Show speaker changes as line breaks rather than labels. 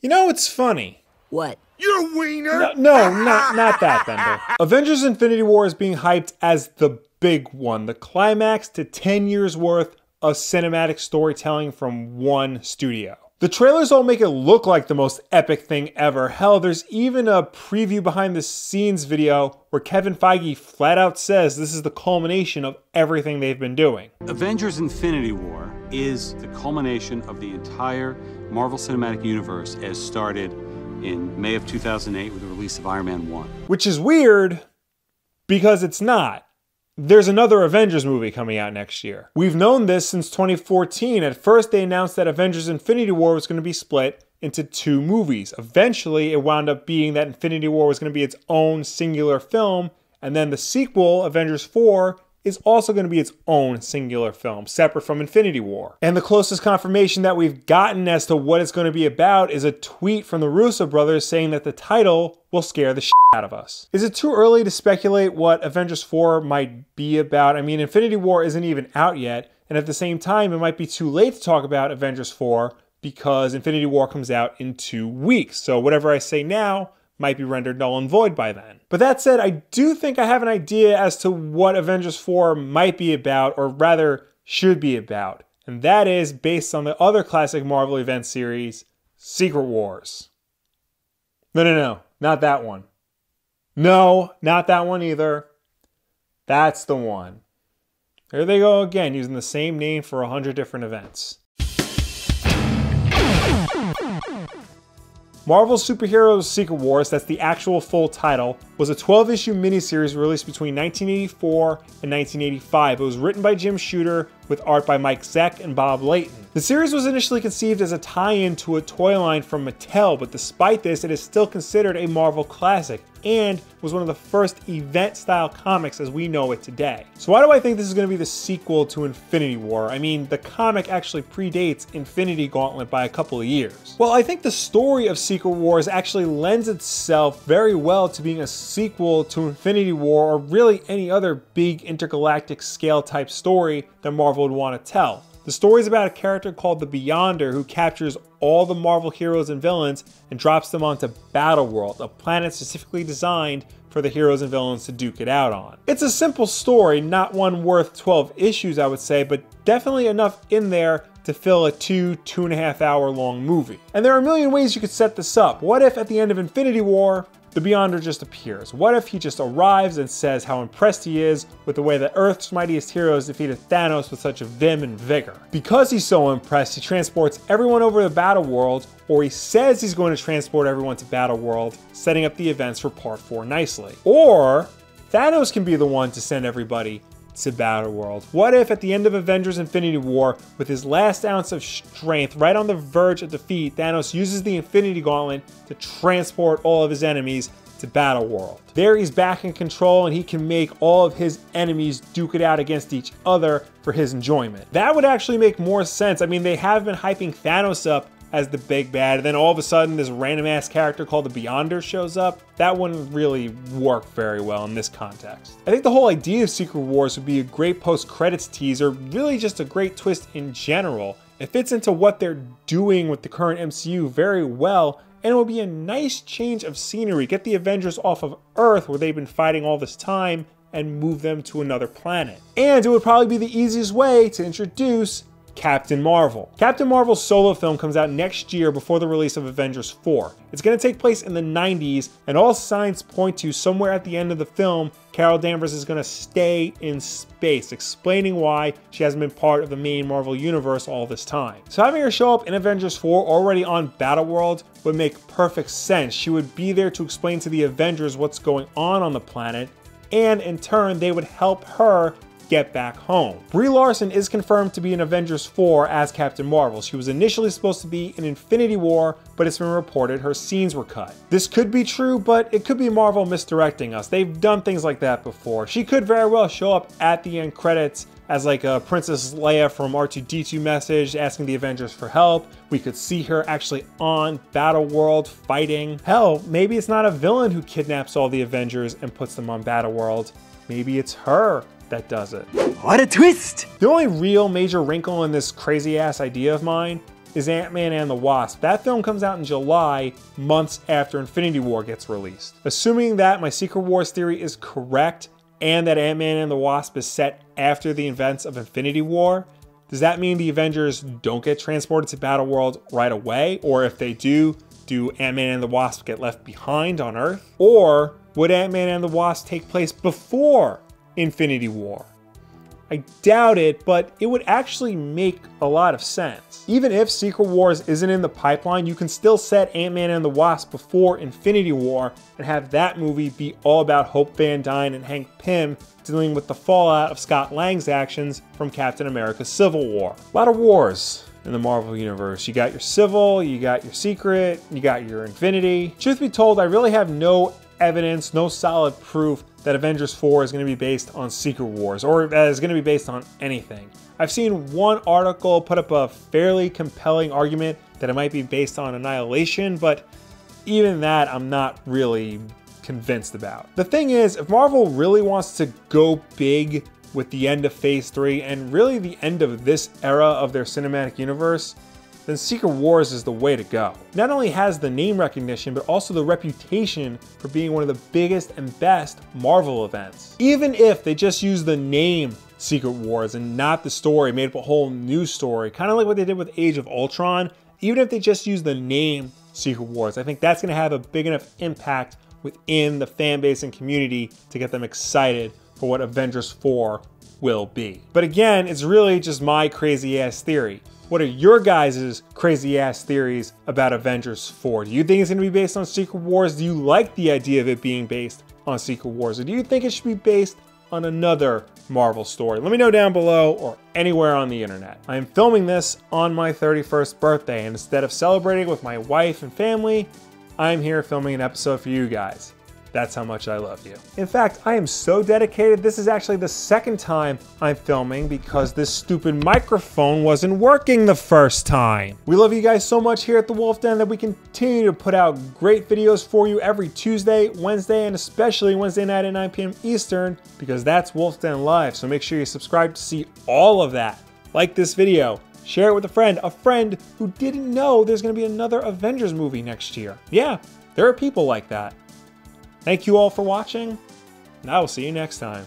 You know, it's funny.
What?
Your wiener?
No, not that, Bender. Avengers Infinity War is being hyped as the big one, the climax to 10 years worth of cinematic storytelling from one studio. The trailers all make it look like the most epic thing ever. Hell, there's even a preview behind the scenes video where Kevin Feige flat out says this is the culmination of everything they've been doing.
Avengers Infinity War is the culmination of the entire Marvel Cinematic Universe as started in May of 2008 with the release of Iron Man 1.
Which is weird because it's not. There's another Avengers movie coming out next year. We've known this since 2014. At first, they announced that Avengers Infinity War was going to be split into 2 movies. Eventually, it wound up being that Infinity War was going to be its own singular film, and then the sequel, Avengers 4, is also going to be its own singular film, separate from Infinity War. And the closest confirmation that we've gotten as to what it's going to be about is a tweet from the Russo brothers saying that the title will scare the shit out of us. Is it too early to speculate what Avengers 4 might be about? I mean, Infinity War isn't even out yet, and at the same time, it might be too late to talk about Avengers 4 because Infinity War comes out in 2 weeks. So whatever I say now might be rendered null and void by then. But that said, I do think I have an idea as to what Avengers 4 might be about, or rather should be about. And that is based on the other classic Marvel event series, Secret Wars. No, not that one. No, not that one either. That's the one. There they go again, using the same name for 100 different events. Marvel's Superheroes Secret Wars, that's the actual full title, was a 12-issue miniseries released between 1984 and 1985. It was written by Jim Shooter with art by Mike Zeck and Bob Layton. The series was initially conceived as a tie-in to a toy line from Mattel, but despite this, it is still considered a Marvel classic and was one of the first event-style comics as we know it today. So why do I think this is going to be the sequel to Infinity War? I mean, the comic actually predates Infinity Gauntlet by a couple of years. Well, I think the story of Secret Wars actually lends itself very well to being a sequel to Infinity War or really any other big intergalactic scale type story that Marvel would want to tell. The story is about a character called the Beyonder who captures all the Marvel heroes and villains and drops them onto Battleworld, a planet specifically designed for the heroes and villains to duke it out on. It's a simple story, not one worth 12 issues I would say, but definitely enough in there to fill a 2.5 hour long movie. And there are a million ways you could set this up. What if at the end of Infinity War, the Beyonder just appears? What if he just arrives and says how impressed he is with the way that Earth's mightiest heroes defeated Thanos with such a vim and vigor? Because he's so impressed, he transports everyone over to Battleworld, or he says he's going to transport everyone to Battleworld, setting up the events for Part 4 nicely. Or Thanos can be the one to send everybody to Battleworld. What if at the end of Avengers Infinity War, with his last ounce of strength, right on the verge of defeat, Thanos uses the Infinity Gauntlet to transport all of his enemies to Battleworld. There he's back in control and he can make all of his enemies duke it out against each other for his enjoyment. That would actually make more sense. I mean, they have been hyping Thanos up as the big bad, and then all of a sudden this random ass character called the Beyonder shows up. That wouldn't really work very well in this context. I think the whole idea of Secret Wars would be a great post-credits teaser, really just a great twist in general. It fits into what they're doing with the current MCU very well, and it would be a nice change of scenery. Get the Avengers off of Earth where they've been fighting all this time and move them to another planet. And it would probably be the easiest way to introduce Captain Marvel. Captain Marvel's solo film comes out next year before the release of Avengers 4. It's going to take place in the 90s, and all signs point to somewhere at the end of the film, Carol Danvers is going to stay in space, explaining why she hasn't been part of the main Marvel universe all this time. So having her show up in Avengers 4 already on Battleworld would make perfect sense. She would be there to explain to the Avengers what's going on the planet, and in turn, they would help her get back home. Brie Larson is confirmed to be in Avengers 4 as Captain Marvel. She was initially supposed to be in Infinity War, but it's been reported her scenes were cut. This could be true, but it could be Marvel misdirecting us. They've done things like that before. She could very well show up at the end credits as like a Princess Leia from R2-D2 message asking the Avengers for help. We could see her actually on Battleworld fighting. Hell, maybe it's not a villain who kidnaps all the Avengers and puts them on Battleworld. Maybe it's her that does it.
What a twist!
The only real major wrinkle in this crazy ass idea of mine is Ant-Man and the Wasp. That film comes out in July, months after Infinity War gets released. Assuming that my Secret Wars theory is correct and that Ant-Man and the Wasp is set after the events of Infinity War, does that mean the Avengers don't get transported to Battleworld right away? Or if they do Ant-Man and the Wasp get left behind on Earth? Or would Ant-Man and the Wasp take place before Infinity War? I doubt it, but it would actually make a lot of sense. Even if Secret Wars isn't in the pipeline, you can still set Ant-Man and the Wasp before Infinity War and have that movie be all about Hope Van Dyne and Hank Pym dealing with the fallout of Scott Lang's actions from Captain America: Civil War. A lot of wars in the Marvel Universe. You got your Civil, you got your Secret, you got your Infinity. Truth be told, I really have no evidence, no solid proof that Avengers 4 is going to be based on Secret Wars, or that is going to be based on anything. I've seen one article put up a fairly compelling argument that it might be based on Annihilation, but even that I'm not really convinced about. The thing is, if Marvel really wants to go big with the end of Phase 3 and really the end of this era of their cinematic universe, then Secret Wars is the way to go. Not only has the name recognition, but also the reputation for being one of the biggest and best Marvel events. Even if they just use the name Secret Wars and not the story, made up a whole new story, kind of like what they did with Age of Ultron, even if they just use the name Secret Wars, I think that's gonna have a big enough impact within the fan base and community to get them excited for what Avengers 4 will be. But again, it's really just my crazy ass theory. What are your guys' crazy ass theories about Avengers 4? Do you think it's going to be based on Secret Wars? Do you like the idea of it being based on Secret Wars? Or do you think it should be based on another Marvel story? Let me know down below or anywhere on the internet. I am filming this on my 31st birthday, and instead of celebrating with my wife and family, I'm here filming an episode for you guys. That's how much I love you. In fact, I am so dedicated, this is actually the second time I'm filming because this stupid microphone wasn't working the first time. We love you guys so much here at the Wulff Den that we continue to put out great videos for you every Tuesday, Wednesday, and especially Wednesday night at 9 p.m. Eastern, because that's Wulff Den Live. So make sure you subscribe to see all of that. Like this video, share it with a friend who didn't know there's gonna be another Avengers movie next year. Yeah, there are people like that. Thank you all for watching, and I will see you next time.